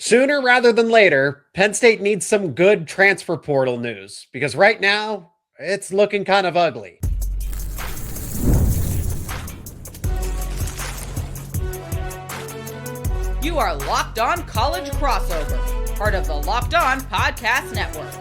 Sooner rather than later, Penn State needs some good transfer portal news because right now it's looking kind of ugly. You are Locked On College Crossover, part of the Locked On Podcast Network.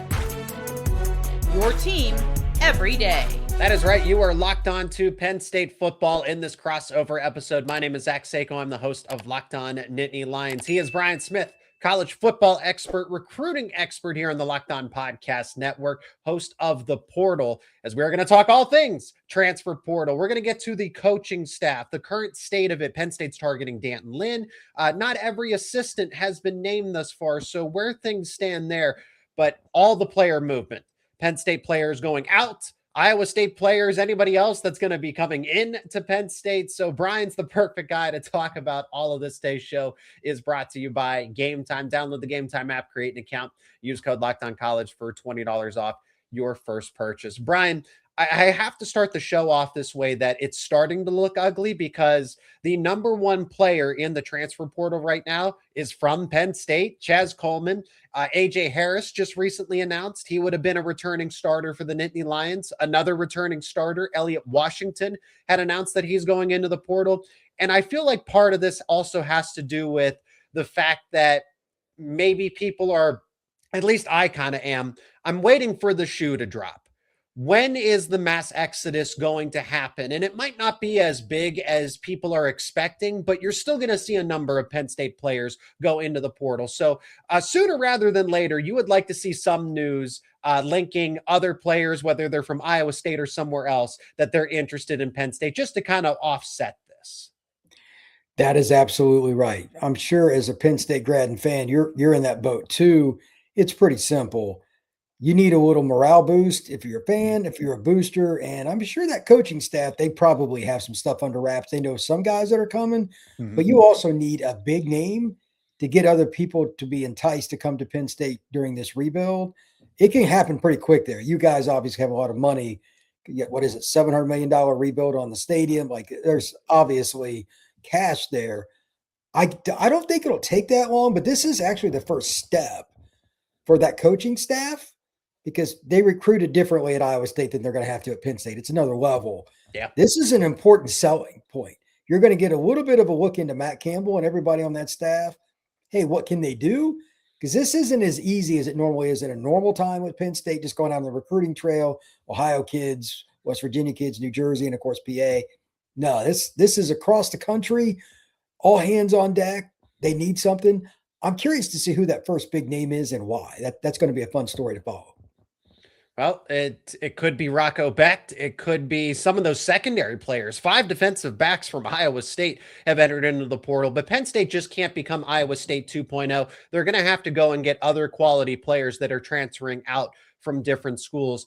Your team every day. That is right. You are locked on to Penn State football in this crossover episode. My name is Seyko. I'm the host of Locked On Nittany Lions. He is Brian Smith, college football expert, recruiting expert here on the Locked On Podcast Network, host of The Portal, as we're going to talk all things transfer portal. We're going to get to the coaching staff, the current state of it. Penn State's targeting D'Anton Lynn. Not every assistant has been named thus far, so where things stand there, but all the player movement. Penn State players going out, Iowa State players, anybody else that's going to be coming in to Penn State. So Brian's the perfect guy to talk about all of this. Today's show is brought to you by Gametime. Download the Gametime app, create an account, use code LOCKEDONCollege for $20 off your first purchase. Brian, I have to start the show off this way that it's starting to look ugly because the number one player in the transfer portal right now is from Penn State, Chaz Coleman. AJ Harris just recently announced he would have been a returning starter for the Nittany Lions. Another returning starter, Elliot Washington, had announced that he's going into the portal. And I feel like part of this also has to do with the fact that maybe people are, at least I kind of am, I'm waiting for the shoe to drop. When is the mass exodus going to happen? And it might not be as big as people are expecting, but you're still going to see a number of Penn State players go into the portal. So sooner rather than later, you would like to see some news linking other players, whether they're from Iowa State or somewhere else, that they're interested in Penn State, just to kind of offset this. That is absolutely right. I'm sure as a Penn State grad and fan, you're in that boat too. It's pretty simple. You need a little morale boost if you're a fan, if you're a booster, and I'm sure that coaching staff, they probably have some stuff under wraps. They know some guys that are coming, but you also need a big name to get other people to be enticed to come to Penn State during this rebuild. It can happen pretty quick there. You guys obviously have a lot of money. What is it, $700 million rebuild on the stadium? Like there's obviously cash there. I don't think it'll take that long, but this is actually the first step for that coaching staff, because they recruited differently at Iowa State than they're going to have to at Penn State. It's another level. Yeah. This is an important selling point. You're going to get a little bit of a look into Matt Campbell and everybody on that staff. Hey, what can they do? Because this isn't as easy as it normally is in a normal time with Penn State, just going on the recruiting trail, Ohio kids, West Virginia kids, New Jersey, and of course, PA. No, this is across the country, all hands on deck. They need something. I'm curious to see who that first big name is and why. That's going to be a fun story to follow. Well, it could be Rocco Becht. It could be some of those secondary players. 5 defensive backs from Iowa State have entered into the portal, but Penn State just can't become Iowa State 2.0. They're going to have to go and get other quality players that are transferring out from different schools.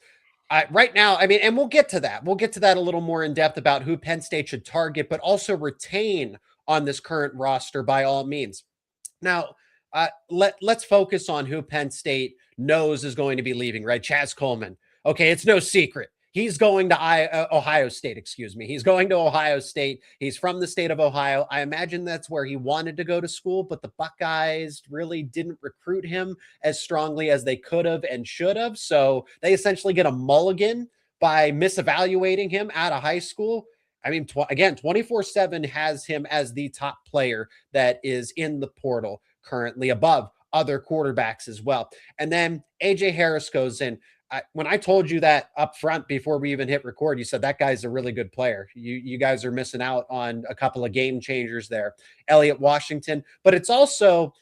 Right now, I mean, and we'll get to that. We'll get to that a little more in depth about who Penn State should target, but also retain on this current roster by all means. Now, let's focus on who Penn State knows is going to be leaving, right? Chaz Coleman. Okay, it's no secret. He's going to Ohio State, excuse me. He's going to Ohio State. He's from the state of Ohio. I imagine that's where he wanted to go to school, but the Buckeyes really didn't recruit him as strongly as they could have and should have. So they essentially get a mulligan by misevaluating him out of high school. I mean, again, 24/7 has him as the top player that is in the portal currently, above other quarterbacks as well. And then AJ Harris goes in. When I told you that up front before we even hit record, you said that guy's a really good player. You guys are missing out on a couple of game changers there. Elliot Washington, but it's also,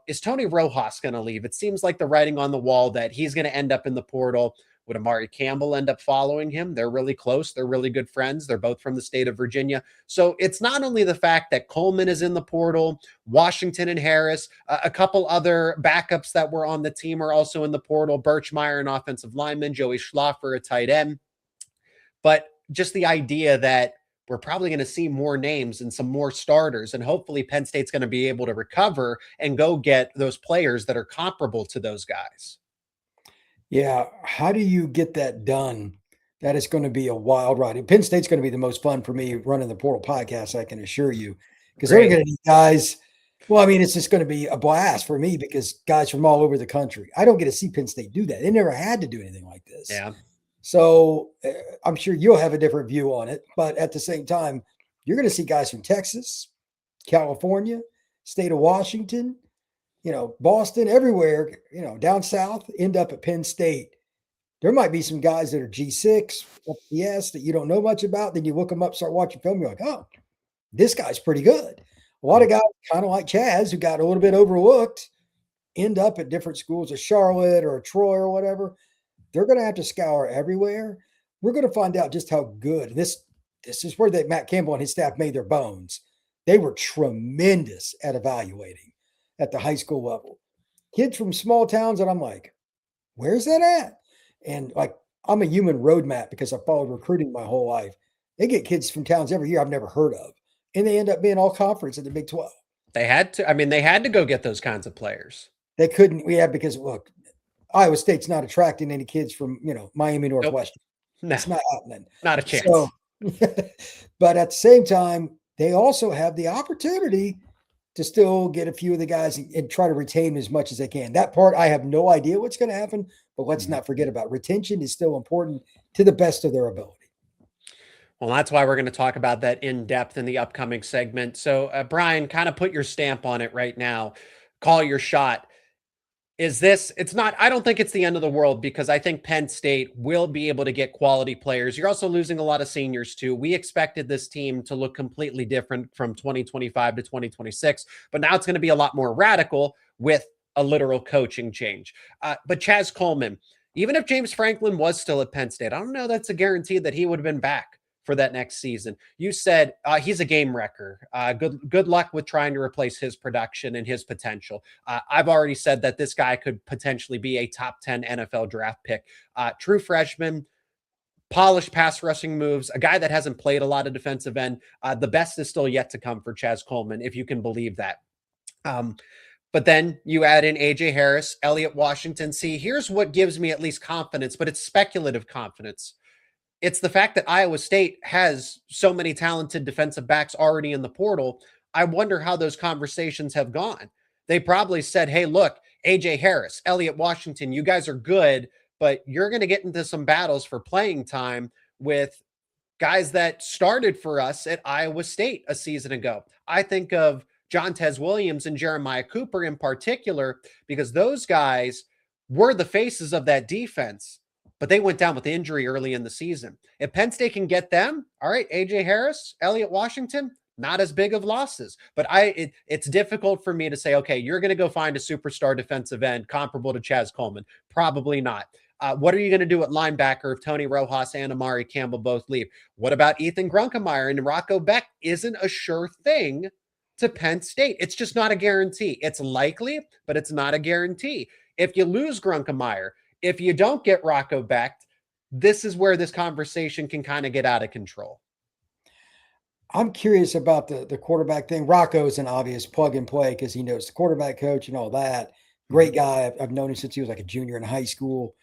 is Tony Rojas going to leave? It seems like the writing on the wall that he's going to end up in the portal. Would Matt Campbell end up following him? They're really close. They're really good friends. They're both from the state of Virginia. So it's not only the fact that Coleman is in the portal, Washington and Harris, a couple other backups that were on the team are also in the portal. Birchmeyer, an offensive lineman, Joey Schlaffer, a tight end. But just the idea that we're probably going to see more names and some more starters, and hopefully Penn State's going to be able to recover and go get those players that are comparable to those guys. Yeah, how do you get that done? That is going to be a wild ride. Penn State's going to be the most fun for me running the Portal podcast, I can assure you, because they're going to need guys Well, I mean, it's just going to be a blast for me because guys from all over the country. I don't get to see Penn State do that. They never had to do anything like this. Yeah. So I'm sure you'll have a different view on it. But at the same time, you're going to see guys from Texas, California, state of Washington, Boston, everywhere, down south, end up at Penn State. There might be some guys that are G6, FBS that you don't know much about. Then you look them up, start watching film, you're like, oh, this guy's pretty good. A lot of guys, kind of like Chaz, who got a little bit overlooked, end up at different schools, a Charlotte or a Troy or whatever. They're going to have to scour everywhere. We're going to find out just how good. This is where Matt Campbell and his staff made their bones. They were tremendous at evaluating at the high school level. Kids from small towns, and I'm like, where's that at? And like, I'm a human roadmap because I followed recruiting my whole life. They get kids from towns every year I've never heard of. And they end up being all conference in the Big 12. They had to go get those kinds of players. They couldn't. Because look, Iowa State's not attracting any kids from, Miami Northwestern. Nope. No, it's not happening. Not a chance. So, but at the same time, they also have the opportunity to still get a few of the guys and try to retain as much as they can. That part, I have no idea what's going to happen, but let's not forget about retention is still important to the best of their ability. Well, that's why we're going to talk about that in depth in the upcoming segment. So, Brian, kind of put your stamp on it right now. Call your shot. I don't think it's the end of the world because I think Penn State will be able to get quality players. You're also losing a lot of seniors too. We expected this team to look completely different from 2025 to 2026, but now it's going to be a lot more radical with a literal coaching change. But Chaz Coleman, even if James Franklin was still at Penn State, I don't know that's a guarantee that he would have been back for that next season. You said he's a game wrecker. Good luck with trying to replace his production and his potential. I've already said that this guy could potentially be a top 10 NFL draft pick. True freshman, polished pass rushing moves, a guy that hasn't played a lot of defensive end. The best is still yet to come for Chaz Coleman, if you can believe that. But then you add in AJ Harris, Elliot Washington. See, here's what gives me at least confidence, but it's speculative confidence. It's the fact that Iowa State has so many talented defensive backs already in the portal. I wonder how those conversations have gone. They probably said, hey, look, AJ Harris, Elliot Washington, you guys are good, but you're going to get into some battles for playing time with guys that started for us at Iowa State a season ago. I think of Johntez Williams and Jeremiah Cooper in particular, because those guys were the faces of that defense, but they went down with injury early in the season. If Penn State can get them, all right, AJ Harris, Elliot Washington, not as big of losses. But it's difficult for me to say, okay, you're going to go find a superstar defensive end comparable to Chaz Coleman. Probably not. What are you going to do at linebacker if Tony Rojas and Amari Campbell both leave? What about Ethan Grunkemeyer and Rocco Becht? Isn't a sure thing to Penn State. It's just not a guarantee. It's likely, but it's not a guarantee. If you lose Grunkemeyer, if you don't get Rocco Becht, this is where this conversation can kind of get out of control. I'm curious about the quarterback thing. Rocco is an obvious plug and play because he knows the quarterback coach and all that. Great guy. I've known him since he was like a junior in high school.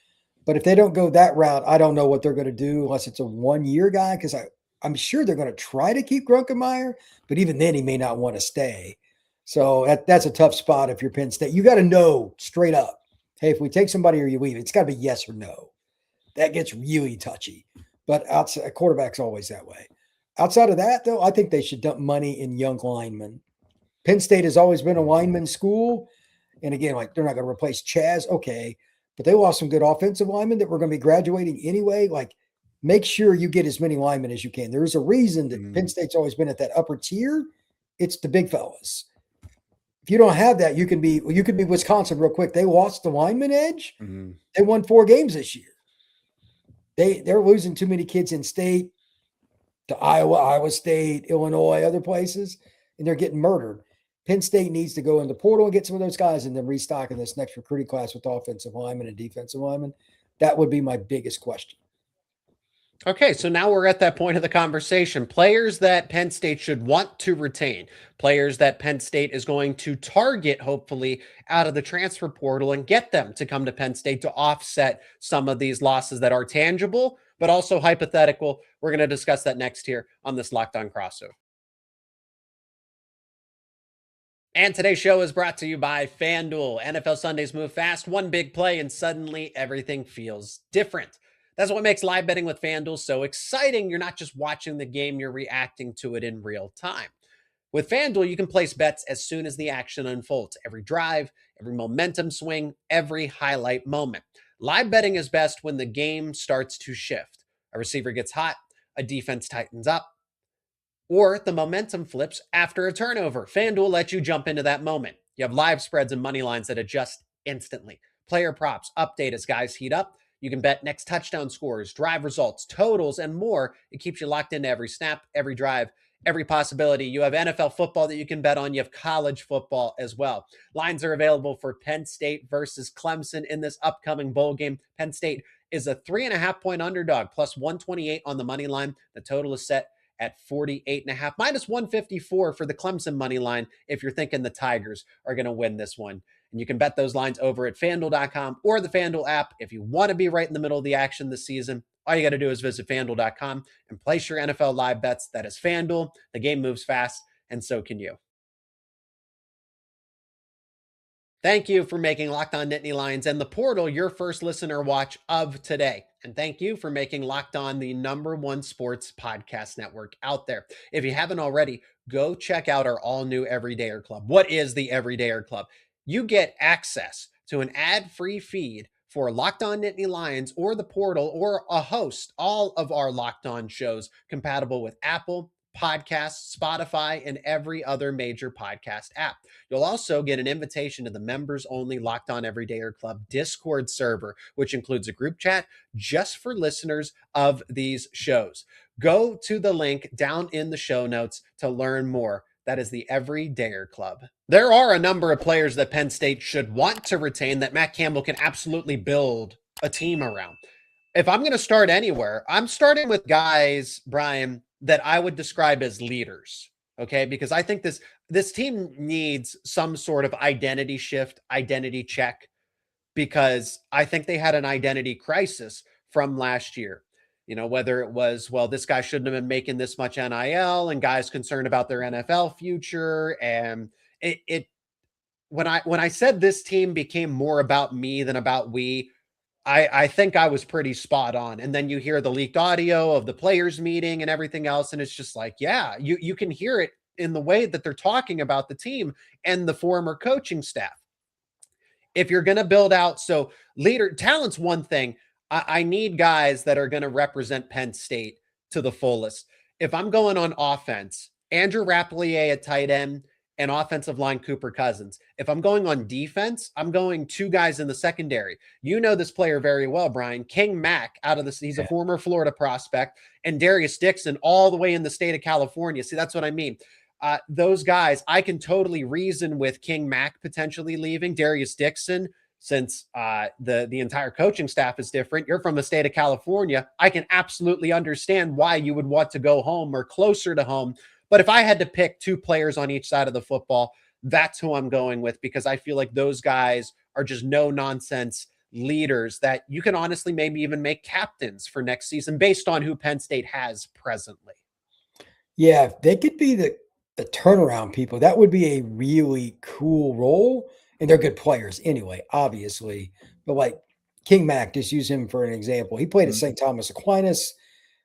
But if they don't go that route, I don't know what they're going to do unless it's a one-year guy, because I'm sure they're going to try to keep Grunkemeyer, but even then he may not want to stay. So that's a tough spot if you're Penn State. You got to know straight up, hey, if we take somebody or you leave, it's got to be yes or no. That gets really touchy. But outside, quarterback's always that way. Outside of that, though, I think they should dump money in young linemen. Penn State has always been a lineman school. And again, like, they're not going to replace Chaz. Okay. But they lost some good offensive linemen that were going to be graduating anyway. Like, make sure you get as many linemen as you can. There's a reason that Penn State's always been at that upper tier. It's the big fellas. If you don't have that, you could be Wisconsin real quick. They lost the lineman edge. Mm-hmm. They won 4 games this year. They're losing too many kids in state to Iowa State, Illinois, other places, and they're getting murdered. Penn State needs to go in the portal and get some of those guys and then restock in this next recruiting class with offensive linemen and defensive linemen. That would be my biggest question. Okay, so now we're at that point of the conversation. Players that Penn State should want to retain, players that Penn State is going to target, hopefully, out of the transfer portal and get them to come to Penn State to offset some of these losses that are tangible, but also hypothetical. We're going to discuss that next here on this Locked On Crossover. And today's show is brought to you by FanDuel. NFL Sundays move fast, one big play, and suddenly everything feels different. That's what makes live betting with FanDuel so exciting. You're not just watching the game, you're reacting to it in real time. With FanDuel, you can place bets as soon as the action unfolds. Every drive, every momentum swing, every highlight moment. Live betting is best when the game starts to shift. A receiver gets hot, a defense tightens up, or the momentum flips after a turnover. FanDuel lets you jump into that moment. You have live spreads and money lines that adjust instantly. Player props update as guys heat up. You can bet next touchdown scores, drive results, totals, and more. It keeps you locked into every snap, every drive, every possibility. You have NFL football that you can bet on. You have college football as well. Lines are available for Penn State versus Clemson in this upcoming bowl game. Penn State is a 3.5-point underdog, plus 128 on the money line. The total is set at 48.5, minus 154 for the Clemson money line if you're thinking the Tigers are going to win this one. And you can bet those lines over at FanDuel.com or the FanDuel app. If you want to be right in the middle of the action this season, all you got to do is visit FanDuel.com and place your NFL live bets. That is FanDuel. The game moves fast, and so can you. Thank you for making Locked On Nittany Lions and the Portal your first listener watch of today. And thank you for making Locked On the #1 sports podcast network out there. If you haven't already, go check out our all-new Everydayer Club. What is the Everydayer Club? You get access to an ad-free feed for Locked On Nittany Lions or the Portal or a host, all of our Locked On shows compatible with Apple Podcasts, Spotify, and every other major podcast app. You'll also get an invitation to the members-only Locked On Everydayer Club Discord server, which includes a group chat just for listeners of these shows. Go to the link down in the show notes to learn more. That is the Everydayer Club. There are a number of players that Penn State should want to retain that Matt Campbell can absolutely build a team around. If I'm going to start anywhere, I'm starting with guys, Brian, that I would describe as leaders, okay? Because I think this team needs some sort of identity shift, identity check, because I think they had an identity crisis from last year. You know, whether it was, well, this guy shouldn't have been making this much NIL and guys concerned about their NFL future. And when I said this team became more about me than about we, I think I was pretty spot on. And then you hear the leaked audio of the players meeting and everything else. And it's just like, yeah, you can hear it in the way that they're talking about the team and the former coaching staff. If you're going to build out, so talent's one thing. I need guys that are going to represent Penn State to the fullest. If I'm going on offense, Andrew Rapplier at tight end, and offensive line Cooper Cousins. If I'm going on defense, I'm going two guys in the secondary. You know this player very well, Brian. King Mack out of this. He's a former Florida prospect, and Daryus Dixon all the way in the state of California. See, that's what I mean. Those guys, I can totally reason with King Mack potentially leaving. Daryus Dixon, since the entire coaching staff is different. You're from the state of California. I can absolutely understand why you would want to go home or closer to home. But if I had to pick two players on each side of the football, that's who I'm going with, because I feel like those guys are just no-nonsense leaders that you can honestly maybe even make captains for next season based on who Penn State has presently. Yeah, if they could be the turnaround people, that would be a really cool role. And they're good players anyway, obviously. But like King Mack, just use him for an example. He played at St. Thomas Aquinas.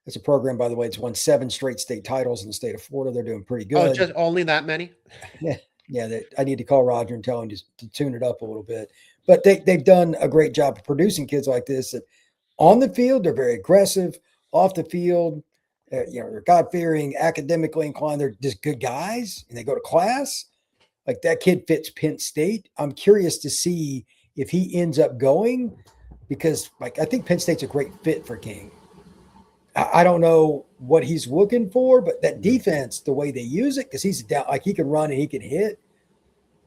It's a program, by the way. It's won 7 straight state titles in the state of Florida. They're doing pretty good. Oh, just only that many? Yeah. I need to call Roger and tell him to tune it up a little bit. But they've done a great job of producing kids like this. That on the field, they're very aggressive. Off the field, they're God-fearing, academically inclined. They're just good guys, and they go to class. Like that kid fits Penn State. I'm curious to see if he ends up going, because I think Penn State's a great fit for King. I don't know what he's looking for, but that defense, the way they use it, because he's down, like he can run and he can hit.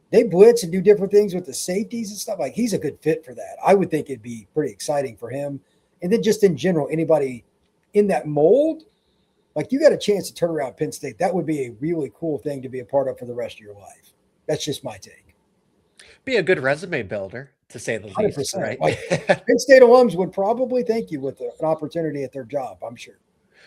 They blitz and do different things with the safeties and stuff. Like he's a good fit for that. I would think it'd be pretty exciting for him. And then just in general, anybody in that mold, like you got a chance to turn around Penn State. That would be a really cool thing to be a part of for the rest of your life. That's just my take. Be a good resume builder, to say the least, right? Like, Penn State alums would probably thank you with an opportunity at their job, I'm sure.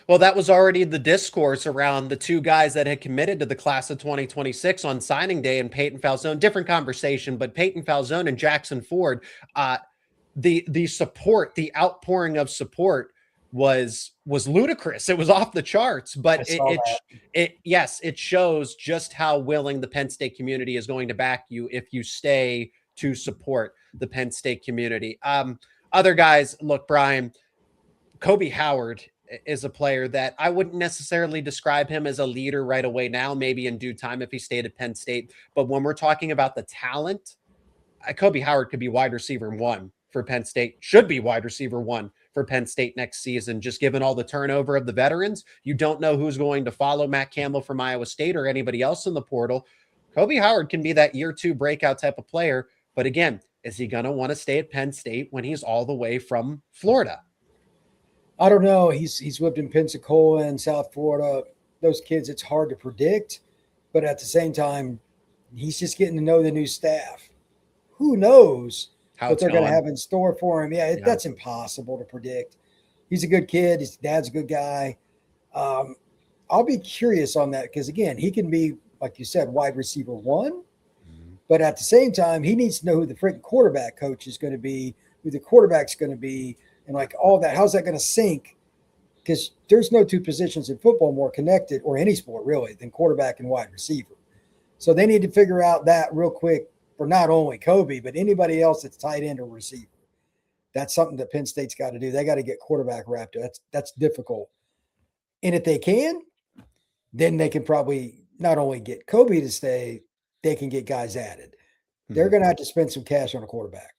Well, that was already the discourse around the two guys that had committed to the class of 2026 on signing day, and Peyton Falzone. Different conversation, but Peyton Falzone and Jackson Ford, the support, the outpouring of support was ludicrous. It was off the charts, but it shows just how willing the Penn State community is going to back you if you stay to support the Penn State community. Other guys, look, Brian, Kobe Howard is a player that I wouldn't necessarily describe him as a leader right away now, maybe in due time if he stayed at Penn State. But when we're talking about the talent, Kobe Howard could be wide receiver 1 for Penn State, should be wide receiver 1 for Penn State next season. Just given all the turnover of the veterans, you don't know who's going to follow Matt Campbell from Iowa State or anybody else in the portal. Kobe Howard can be that year 2 breakout type of player. But again, is he going to want to stay at Penn State when he's all the way from Florida? I don't know. He's lived in Pensacola and South Florida. Those kids, it's hard to predict. But at the same time, he's just getting to know the new staff. Who knows what they're going to have in store for him? Yeah, that's impossible to predict. He's a good kid. His dad's a good guy. I'll be curious on that because, again, he can be, like you said, wide receiver 1. Mm-hmm. But at the same time, he needs to know who the freaking quarterback coach is going to be, who the quarterback's going to be, and like all that. How's that going to sync? Because there's no two positions in football more connected, or any sport really, than quarterback and wide receiver. So they need to figure out that real quick for not only Kobe, but anybody else that's tight end or receiver. That's something that Penn State's got to do. They got to get quarterback wrapped up. That's difficult. And if they can, then they can probably not only get Kobe to stay, they can get guys added. They're going to have to spend some cash on a quarterback.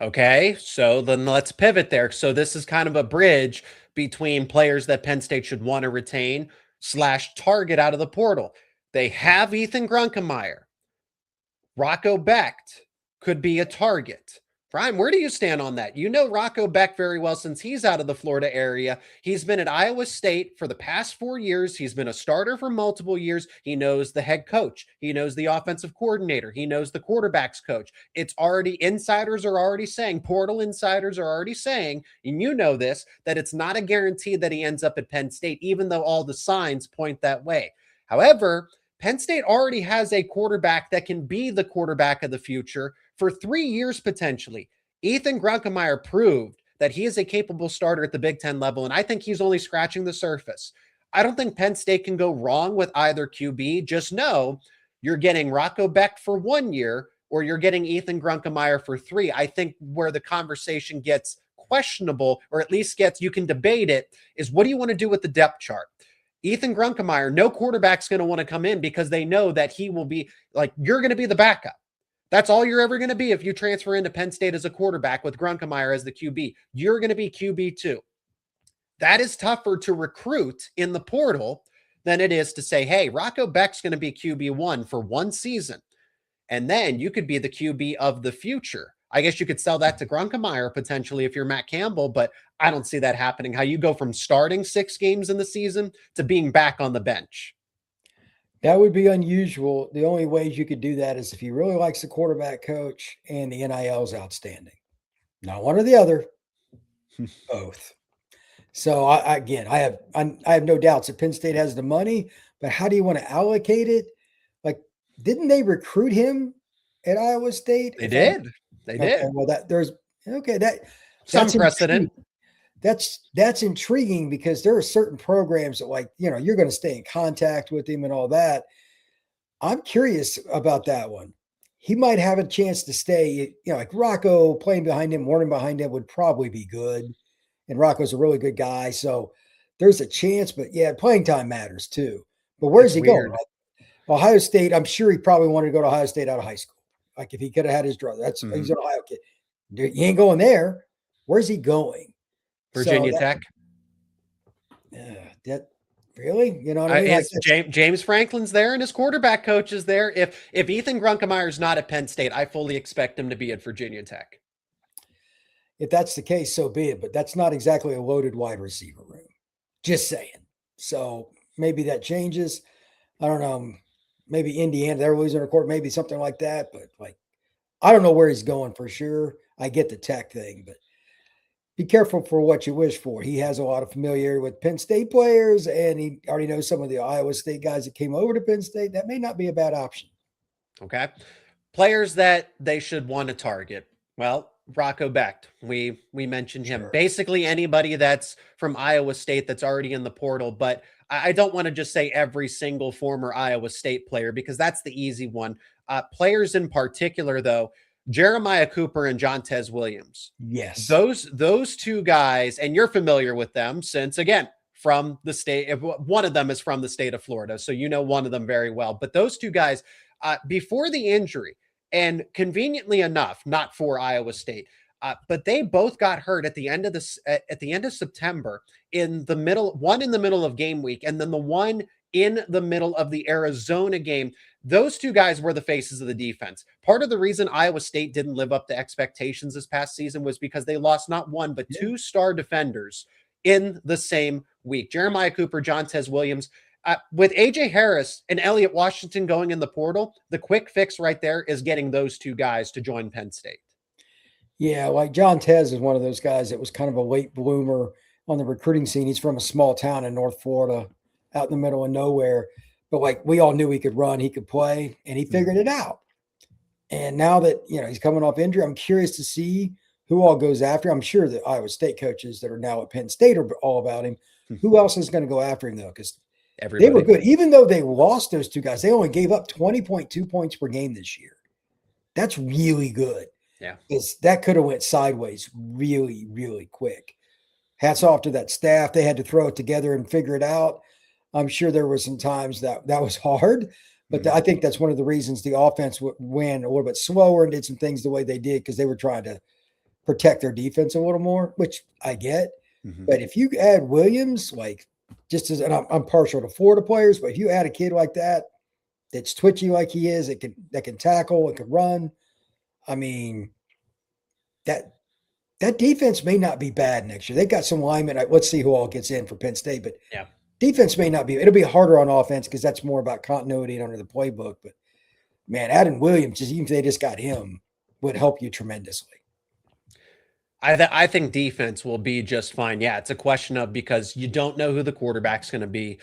Okay, so then let's pivot there. So this is kind of a bridge between players that Penn State should want to retain / target out of the portal. They have Ethan Grunkemeyer. Rocco Becht could be a target. Brian, where do you stand on that? You know Rocco Becht very well since he's out of the Florida area. He's been at Iowa State for the past 4 years. He's been a starter for multiple years. He knows the head coach. He knows the offensive coordinator. He knows the quarterback's coach. It's already, insiders are already saying, portal insiders are already saying, and you know this, that it's not a guarantee that he ends up at Penn State, even though all the signs point that way. However, Penn State already has a quarterback that can be the quarterback of the future for 3 years potentially. Ethan Grunkemeyer proved that he is a capable starter at the Big Ten level, and I think he's only scratching the surface. I don't think Penn State can go wrong with either QB. Just know you're getting Rocco Becht for 1 year or you're getting Ethan Grunkemeyer for 3. I think where the conversation gets questionable, or at least you can debate it, is what do you want to do with the depth chart? Ethan Grunkemeyer, no quarterback's going to want to come in because they know that he will be like, you're going to be the backup. That's all you're ever going to be if you transfer into Penn State as a quarterback with Grunkemeyer as the QB. You're going to be QB2. That is tougher to recruit in the portal than it is to say, hey, Rocco Becht's going to be QB1 for 1 season. And then you could be the QB of the future. I guess you could sell that to Grunkemeyer potentially if you're Matt Campbell, but I don't see that happening. How you go from starting 6 games in the season to being back on the bench. That would be unusual. The only ways you could do that is if he really likes the quarterback coach and the NIL is outstanding. Not one or the other, both. So I have no doubts that Penn State has the money, but how do you want to allocate it? Like, didn't they recruit him at Iowa State? They did. They did. Well, that's some precedent. Intriguing. That's intriguing because there are certain programs that, like, you're going to stay in contact with him and all that. I'm curious about that one. He might have a chance to stay, like Rocco playing behind him, warning behind him would probably be good. And Rocco's a really good guy. So there's a chance, but yeah, playing time matters too. But where's he going? Like, Ohio State, I'm sure he probably wanted to go to Ohio State out of high school. Like if he could have had his drug, he's an Ohio kid. He ain't going there. Where's he going? Virginia Tech. That really, what I mean? Like James Franklin's there and his quarterback coach is there. If Ethan Grunkemeyer is not at Penn State, I fully expect him to be at Virginia Tech. If that's the case, so be it. But that's not exactly a loaded wide receiver room. Just saying. So maybe that changes. I don't know. Maybe Indiana, they're losing a court, maybe something like that. But like, I don't know where he's going for sure. I get the Tech thing, but be careful for what you wish for. He has a lot of familiarity with Penn State players, and he already knows some of the Iowa State guys that came over to Penn State. That may not be a bad option. Okay. Players that they should want to target. Well, Rocco Becht. We mentioned him. Sure. Basically anybody that's from Iowa State that's already in the portal, but I don't want to just say every single former Iowa State player because that's the easy one. Players in particular, though, Jeremiah Cooper and Johntez Williams. Yes. Those two guys, and you're familiar with them since, again, from the state. One of them is from the state of Florida, so you know one of them very well. But those two guys, before the injury, and conveniently enough, not for Iowa State, but they both got hurt at the end of September, in the middle, one in the middle of game week, and then the one in the middle of the Arizona game. Those two guys were the faces of the defense. Part of the reason Iowa State didn't live up to expectations this past season was because they lost not one, but two star defenders in the same week. Jeremiah Cooper, Johntez Williams. With AJ Harris and Elliot Washington going in the portal, the quick fix right there is getting those two guys to join Penn State. Yeah, like Johntez is one of those guys that was kind of a late bloomer on the recruiting scene. He's from a small town in North Florida, out in the middle of nowhere. But like we all knew he could run, he could play, and he figured it out. And now that he's coming off injury, I'm curious to see who all goes after him. I'm sure the Iowa State coaches that are now at Penn State are all about him. Who else is going to go after him though? Because they were good. Even though they lost those two guys, they only gave up 20.2 points per game this year. That's really good. Yeah. Because that could have went sideways really, really quick. Hats off to that staff. They had to throw it together and figure it out. I'm sure there were some times that was hard, but I think that's one of the reasons the offense went a little bit slower and did some things the way they did because they were trying to protect their defense a little more, which I get. But if you add Williams, like and I'm partial to Florida players, but if you add a kid like that, that's twitchy like he is, that can tackle, it can run. I mean, that defense may not be bad next year. They got some linemen. Let's see who all gets in for Penn State, but yeah. Defense may not be. It'll be harder on offense because that's more about continuity and under the playbook. But, man, adding Williams, even if they just got him, would help you tremendously. I think defense will be just fine. Yeah, it's a question of because you don't know who the quarterback's going to be.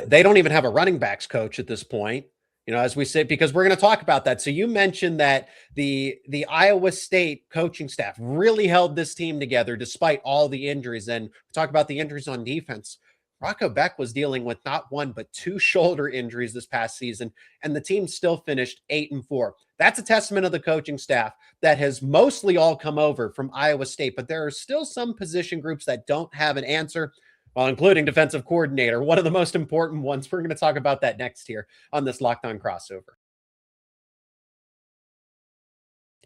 They don't even have a running backs coach at this point, as we say, because we're going to talk about that. So you mentioned that the Iowa State coaching staff really held this team together despite all the injuries. And talk about the injuries on defense. Rocco Becht was dealing with not one, but two shoulder injuries this past season, and the team still finished 8-4. That's a testament of the coaching staff that has mostly all come over from Iowa State, but there are still some position groups that don't have an answer, well, including defensive coordinator, one of the most important ones. We're going to talk about that next here on this Locked On Crossover.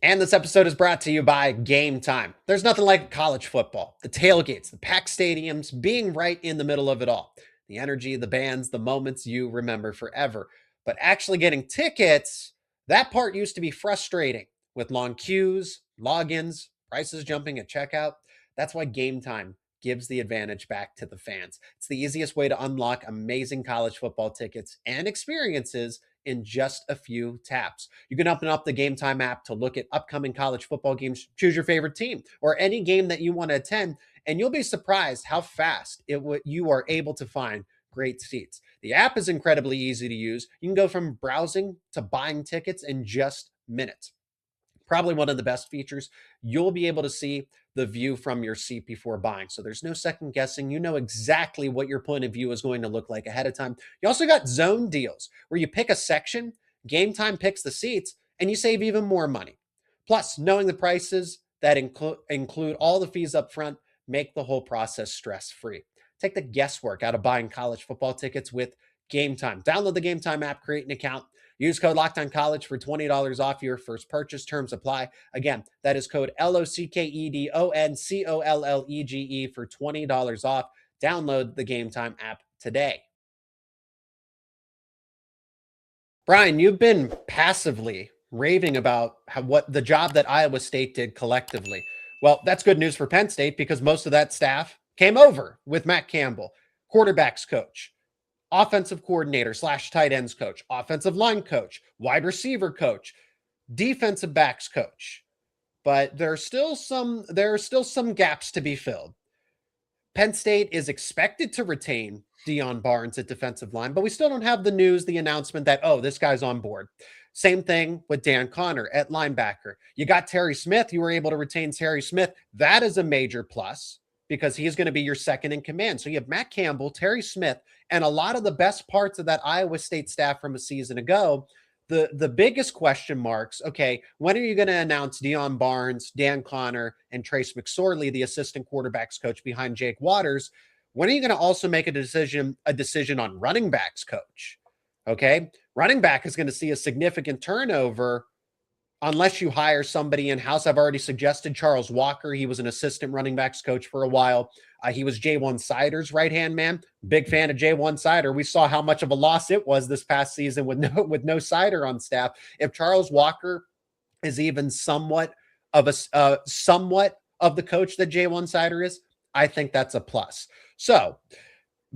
And this episode is brought to you by Gametime. There's nothing like college football. The tailgates, the packed stadiums, being right in the middle of it all. The energy, the bands, the moments you remember forever. But actually getting tickets, that part used to be frustrating with long queues, logins, prices jumping at checkout. That's why Gametime gives the advantage back to the fans. It's the easiest way to unlock amazing college football tickets and experiences in just a few taps. You can open up the Gametime app to look at upcoming college football games, choose your favorite team, or any game that you want to attend, and you'll be surprised how fast you are able to find great seats. The app is incredibly easy to use. You can go from browsing to buying tickets in just minutes. Probably one of the best features, you'll be able to see the view from your seat before buying. So there's no second guessing. You know exactly what your point of view is going to look like ahead of time. You also got zone deals where you pick a section, Gametime picks the seats, and you save even more money. Plus, knowing the prices that include all the fees up front make the whole process stress-free. Take the guesswork out of buying college football tickets with Gametime. Download the Gametime app, create an account. Use code LOCKEDONCollege for $20 off your first purchase. Terms apply. Again, that is code LOCKEDONCOLLEGE for $20 off. Download the Gametime app today. Brian, you've been passively raving about what the job that Iowa State did collectively. Well, that's good news for Penn State because most of that staff came over with Matt Campbell, quarterbacks coach, offensive coordinator / tight ends coach, offensive line coach, wide receiver coach, defensive backs coach. but there are still some gaps to be filled. Penn State is expected to retain Deion Barnes at defensive line, but we still don't have the announcement that, oh, this guy's on board. Same thing with Dan Connor at linebacker. You got Terry Smith. You were able to retain Terry Smith. That is a major plus because he's going to be your second in command. So you have Matt Campbell, Terry Smith, and a lot of the best parts of that Iowa State staff from a season ago. The biggest question marks, okay, when are you going to announce Deion Barnes, Dan Connor, and Trace McSorley, the assistant quarterbacks coach behind Jake Waters? When are you going to also make a decision on running backs coach? Okay, running back is going to see a significant turnover unless you hire somebody in-house. I've already suggested Charles Walker. He was an assistant running backs coach for a while. He was J1 Sider's right-hand man. Big fan of J1 Sider. We saw how much of a loss it was this past season with no Sider on staff. If Charles Walker is even somewhat of the coach that J1 Sider is, I think that's a plus. So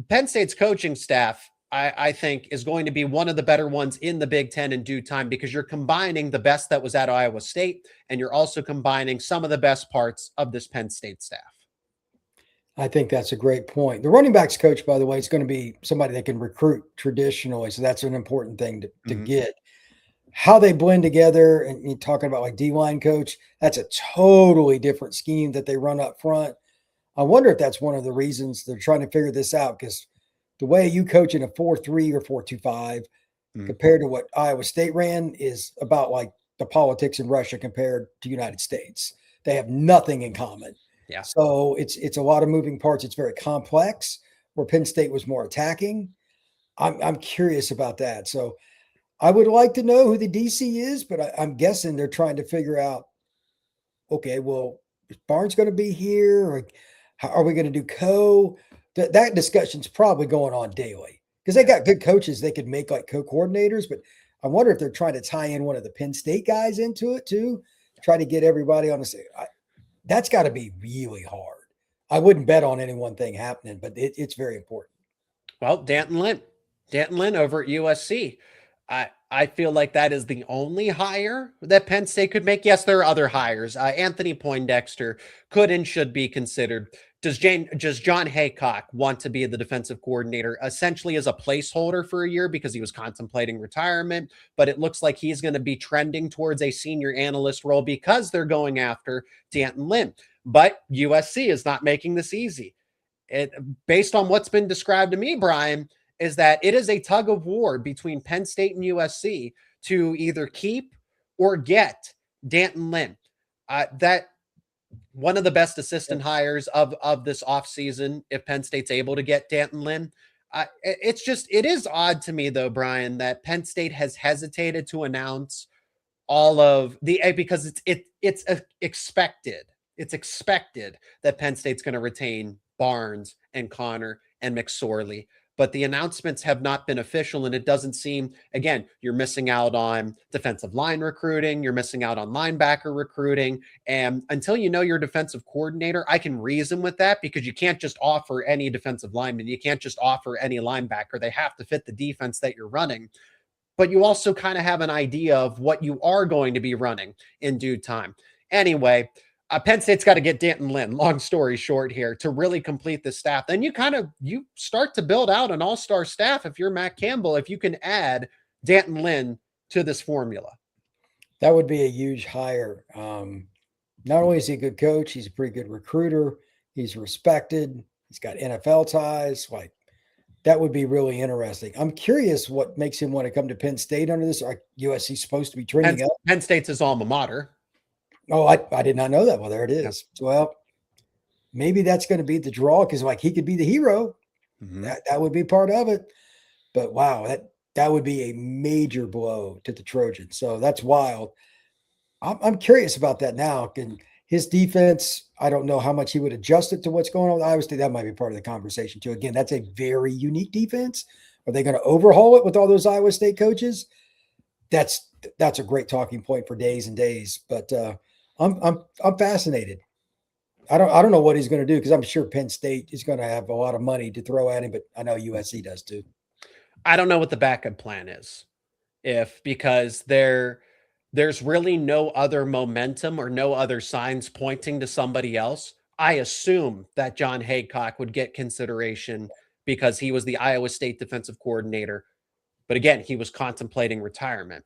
Penn State's coaching staff, I think, is going to be one of the better ones in the Big Ten in due time because you're combining the best that was at Iowa State, and you're also combining some of the best parts of this Penn State staff. I think that's a great point. The running backs coach, by the way, is going to be somebody that can recruit traditionally. So that's an important thing to get. How they blend together, and you're talking about like D-line coach, that's a totally different scheme that they run up front. I wonder if that's one of the reasons they're trying to figure this out, because the way you coach in a 4-3 or 4-2-5 compared to what Iowa State ran is about like the politics in Russia compared to United States. They have nothing in common. Yeah. So it's a lot of moving parts. It's very complex, where Penn State was more attacking. I'm curious about that. So I would like to know who the DC is, but I'm guessing they're trying to figure out, okay, well, is Barnes going to be here? Or how are we going to do that discussion's probably going on daily because they got good coaches they could make like co-coordinators, but I wonder if they're trying to tie in one of the Penn State guys into it too, try to get everybody on the same. That's got to be really hard. I wouldn't bet on any one thing happening, but it's very important. Well, D'Anton Lynn over at USC. I feel like that is the only hire that Penn State could make. Yes, there are other hires. Anthony Poindexter could and should be considered. Does John Haycock want to be the defensive coordinator essentially as a placeholder for a year because he was contemplating retirement, but it looks like he's going to be trending towards a senior analyst role because they're going after D'Anton Lynn. But USC is not making this easy. Based on what's been described to me, Brian, is that it is a tug of war between Penn State and USC to either keep or get D'Anton Lynn. That one of the best assistant hires of this offseason, if Penn State's able to get D'Anton Lynn. It is odd to me, though, Brian, that Penn State has hesitated to announce all of the, because it's expected. It's expected that Penn State's going to retain Barnes and Connor and McSorley, but the announcements have not been official. And it doesn't seem, again, you're missing out on defensive line recruiting. You're missing out on linebacker recruiting. And until you know your defensive coordinator, I can reason with that because you can't just offer any defensive lineman. You can't just offer any linebacker. They have to fit the defense that you're running. But you also kind of have an idea of what you are going to be running in due time. Anyway, Penn State's got to get D'Anton Lynn, long story short here, to really complete the staff. Then you start to build out an all-star staff if you're Matt Campbell, if you can add D'Anton Lynn to this formula. That would be a huge hire. Not only is he a good coach, he's a pretty good recruiter. He's respected. He's got NFL ties. Like, that would be really interesting. I'm curious what makes him want to come to Penn State under this. Are USC supposed to be training up? Penn State's his alma mater. Oh, I did not know that. Well, there it is. Yeah. Well, maybe that's going to be the draw because, like, he could be the hero. Mm-hmm. That would be part of it. But wow, that would be a major blow to the Trojans. So that's wild. I'm curious about that now. Can his defense? I don't know how much he would adjust it to what's going on with Iowa State. That might be part of the conversation too. Again, that's a very unique defense. Are they going to overhaul it with all those Iowa State coaches? That's a great talking point for days and days. But I'm fascinated. I don't know what he's going to do because I'm sure Penn State is going to have a lot of money to throw at him, but I know USC does too. I don't know what the backup plan is. Because there's really no other momentum or no other signs pointing to somebody else, I assume that John Haycock would get consideration because he was the Iowa State defensive coordinator. But again, he was contemplating retirement.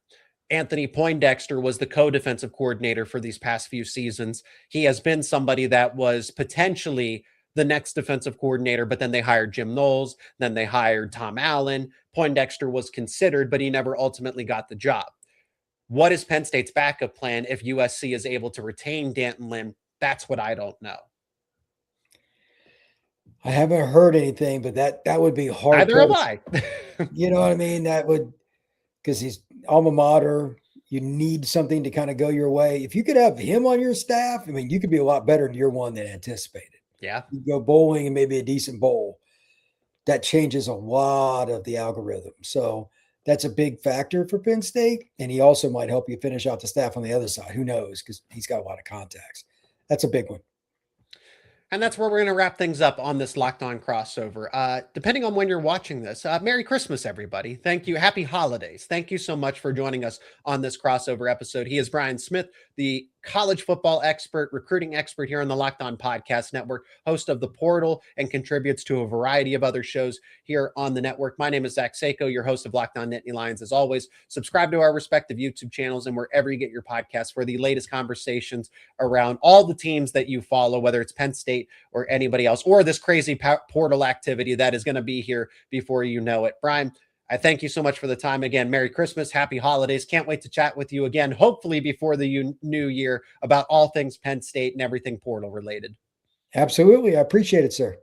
Anthony Poindexter was the co-defensive coordinator for these past few seasons. He has been somebody that was potentially the next defensive coordinator, but then they hired Jim Knowles, then they hired Tom Allen. Poindexter was considered, but he never ultimately got the job. What is Penn State's backup plan if USC is able to retain D'Anton Lynn? That's what I don't know. I haven't heard anything, but that would be hard. Neither have I. You know what I mean? That would, because he's alma mater. You need something to kind of go your way. If you could have him on your staff, I mean, you could be a lot better in year one than anticipated. Yeah. You go bowling and maybe a decent bowl. That changes a lot of the algorithm. So that's a big factor for Penn State. And he also might help you finish out the staff on the other side. Who knows? Because he's got a lot of contacts. That's a big one. And that's where we're going to wrap things up on this Locked On crossover. Depending on when you're watching this, Merry Christmas, everybody. Thank you. Happy holidays. Thank you so much for joining us on this crossover episode. He is Brian Smith, the college football expert, recruiting expert here on the Locked On Podcast Network, host of The Portal, and contributes to a variety of other shows here on the network. My name is Zach Seyko, your host of Locked On Nittany Lions. As always, subscribe to our respective YouTube channels and wherever you get your podcasts for the latest conversations around all the teams that you follow, whether it's Penn State or anybody else, or this crazy portal activity that is going to be here before you know it. Brian, I thank you so much for the time. Again, Merry Christmas, Happy Holidays. Can't wait to chat with you again, hopefully before the new year, about all things Penn State and everything portal related. Absolutely. I appreciate it, sir.